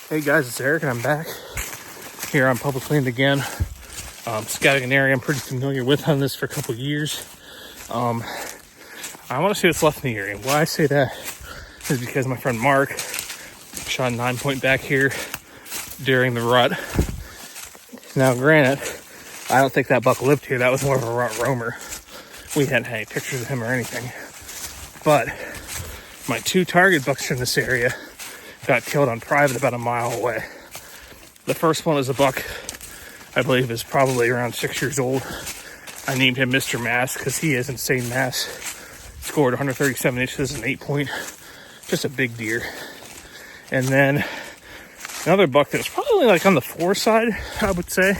Hey guys, it's Eric and I'm back here on public land again. Scouting an area I'm pretty familiar with on this for a couple years. I want to see what's left in the area. Why I say that is because my friend Mark shot a 9-point back here during the rut. Now granted, I don't think that buck lived here. That was more of a rut roamer. We hadn't had any pictures of him or anything. But my 2 target bucks from this area got killed on private about a mile away. The first one is a buck I believe is probably around 6 years old. I named him Mr. Mass because he is insane mass. Scored 137 inches, an 8-point. Just a big deer. And then another buck that was probably like on the 4 side, I would say.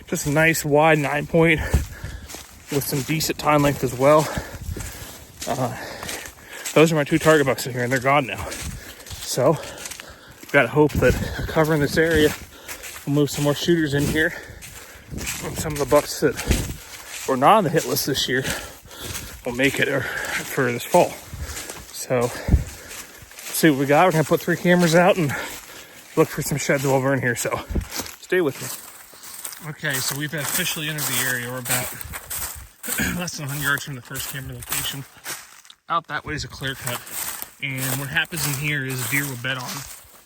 Just a nice wide 9-point with some decent time length as well. Those are my 2 target bucks in here, and they're gone now. So, got to hope that covering this area will move some more shooters in here. And some of the bucks that were not on the hit list this year will make it for this fall. So, let's see what we got. We're going to put 3 cameras out and look for some sheds while we're in here. So, stay with me. Okay, so we've officially entered the area. We're about less than 100 yards from the first camera location. Out that way is a clear cut, and what happens in here is deer will bed on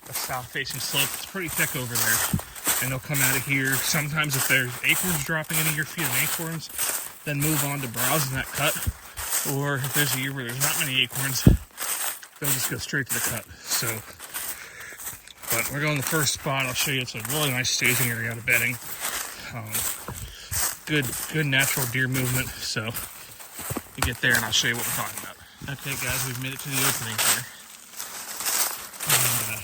a south-facing slope. It's pretty thick over there, and they'll come out of here. Sometimes if there's acorns dropping into your feet of acorns, then move on to browsing that cut, or if there's a year where there's not many acorns, they'll just go straight to the cut. So, but we're going to the first spot. I'll show you. It's a really nice staging area out of bedding. Good natural deer movement. So you get there, and I'll show you what we're talking about. Okay, guys, we've made it to the opening here. And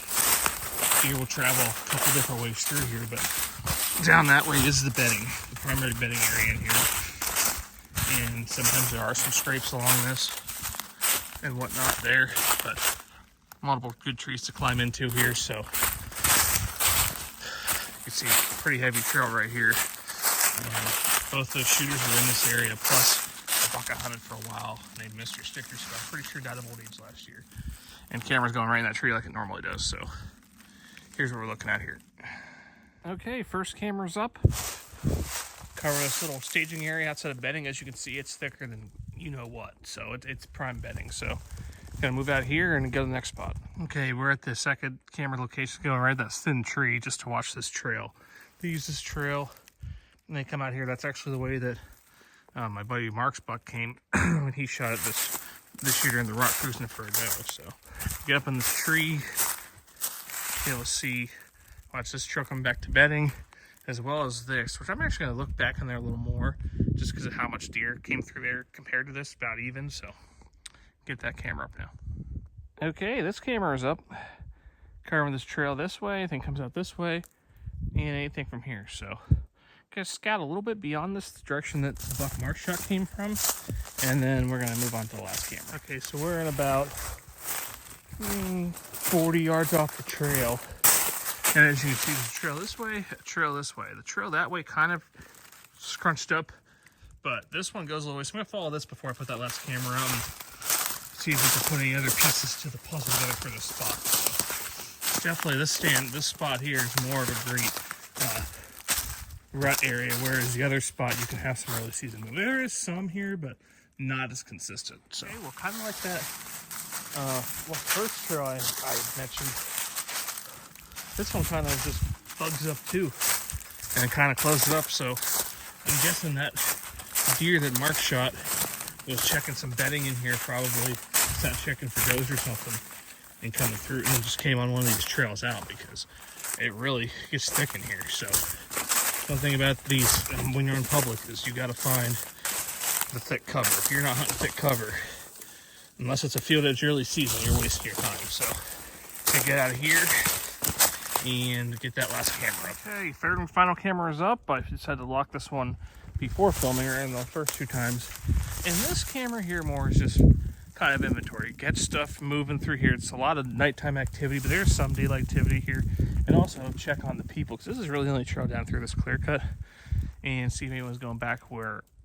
deer will travel a couple different ways through here, but down that way is the bedding, the primary bedding area in here. And sometimes there are some scrapes along this and whatnot there, but multiple good trees to climb into here, so you can see a pretty heavy trail right here. Both those shooters are in this area, plus a buck I hunted for a while named Mr. Stickers, who I'm pretty sure died of old age last year. And camera's going right in that tree like it normally does, so here's what we're looking at here. Okay, first camera's up. Cover this little staging area outside of bedding. As you can see, it's thicker than you know what, so it's prime bedding. So gonna move out here and go to the next spot. Okay, we're at the second camera location, going right at that thin tree just to watch this trail. They use this trail and they come out here. That's actually the way that my buddy Mark's buck came when he shot at this shooter in the rock cruising for a doe. So get up in this tree, be able to see, watch this trail come back to bedding, as well as this, which I'm actually going to look back on there a little more just because of how much deer came through there compared to this, about even. So get that camera up now. Okay, this camera is up, covering this trail this way, anything comes out this way, and anything from here. So gonna scout a little bit beyond this direction that the buck Mark shot came from, and then we're gonna move on to the last camera. Okay, so we're at about 40 yards off the trail, and as you can see, there's a trail this way, a trail this way. The trail that way kind of scrunched up, but this one goes a little way. So I'm gonna follow this before I put that last camera out and see if we can put any other pieces to the puzzle together for this spot. So definitely this spot here is more of a great rut area, whereas the other spot you can have some early season move. There is some here, but not as consistent. So, okay, well, kind of like that first trail I mentioned, this one kind of just bugs up too and kind of closes up. So I'm guessing that deer that Mark shot was checking some bedding in here, probably not checking for does or something, and coming through, and just came on one of these trails out because it really gets thick in here. So one thing about these when you're in public is you got to find the thick cover. If you're not hunting thick cover, unless it's a field edge early season, you're wasting your time. So gonna get out of here and get that last camera up. Okay, third and final camera is up. I decided to lock this one before filming her in the first 2 times. And this camera here more is just kind of inventory. Get stuff moving through here. It's a lot of nighttime activity, but there's some daylight activity here. And also check on the people, because this is really the only trail down through this clear cut, and see if anyone's going back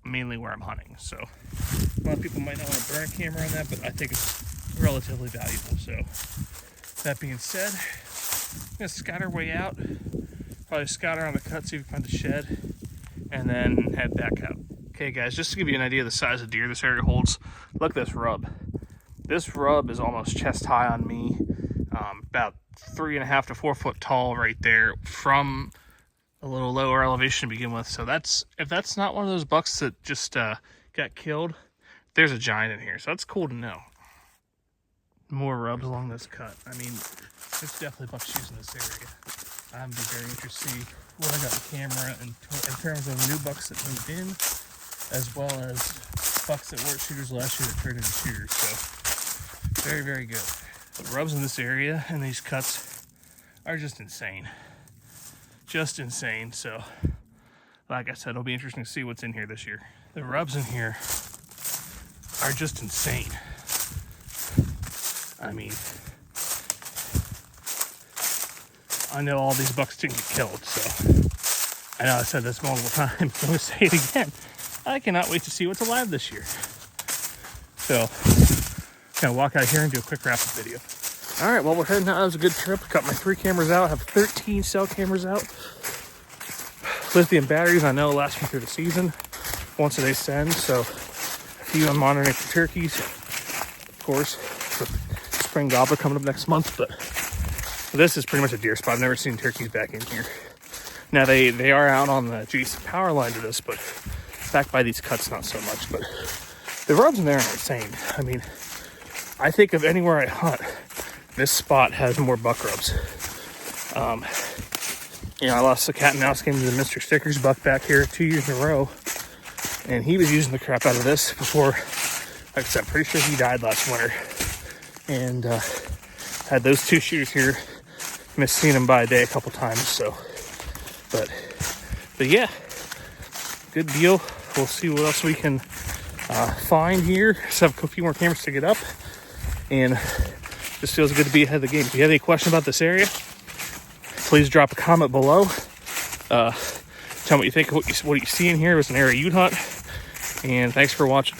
mainly where I'm hunting. So a lot of people might not want to burn a camera on that, but I think it's relatively valuable. So that being said, I'm gonna scout our way out. Probably scout around the cut, see if we can find the shed, and then head back out. Okay guys, just to give you an idea of the size of deer this area holds, look at this rub. This rub is almost chest high on me, about 3.5 to 4 foot tall right there from a little lower elevation to begin with. So that's, if that's not one of those bucks that just got killed, there's a giant in here. So that's cool to know. More rubs along this cut. I mean, it's definitely bucks using this area. I'm be very interested to see what I got in the camera in terms of new bucks that moved in, as well as bucks that weren't shooters last year that turned into shooters. So very, very good. The rubs in this area and these cuts are just insane. Just insane. So like I said, it'll be interesting to see what's in here this year. The rubs in here are just insane. I mean, I know all these bucks didn't get killed, so I know I said this multiple times. I'm going to say it again. I cannot wait to see what's alive this year. So, gonna walk out here and do a quick wrap-up video. All right, well, we're heading out. That was a good trip. Got my 3 cameras out. I have 13 cell cameras out. Lithium batteries, I know, last me through the season. Once a day send, so a few I'm monitoring for turkeys. Of course, the spring gobbler coming up next month, but this is pretty much a deer spot. I've never seen turkeys back in here. Now, they are out on the GC power line to this, but back by these cuts, not so much. But the rubs in there are insane. I mean, I think of anywhere I hunt, this spot has more buck rubs. You know, I lost the cat and mouse game to the Mr. Stickers buck back here 2 years in a row, and he was using the crap out of this before. Like I said, I'm pretty sure he died last winter, and had those 2 shooters here. Missed seeing him by a day a couple times. So, but yeah, good deal. We'll see what else we can find here. Just have a few more cameras to get up, and just feels good to be ahead of the game. If you have any question about this area, please drop a comment below. Tell me what you think of what you see in here. It was an area you'd hunt, and thanks for watching.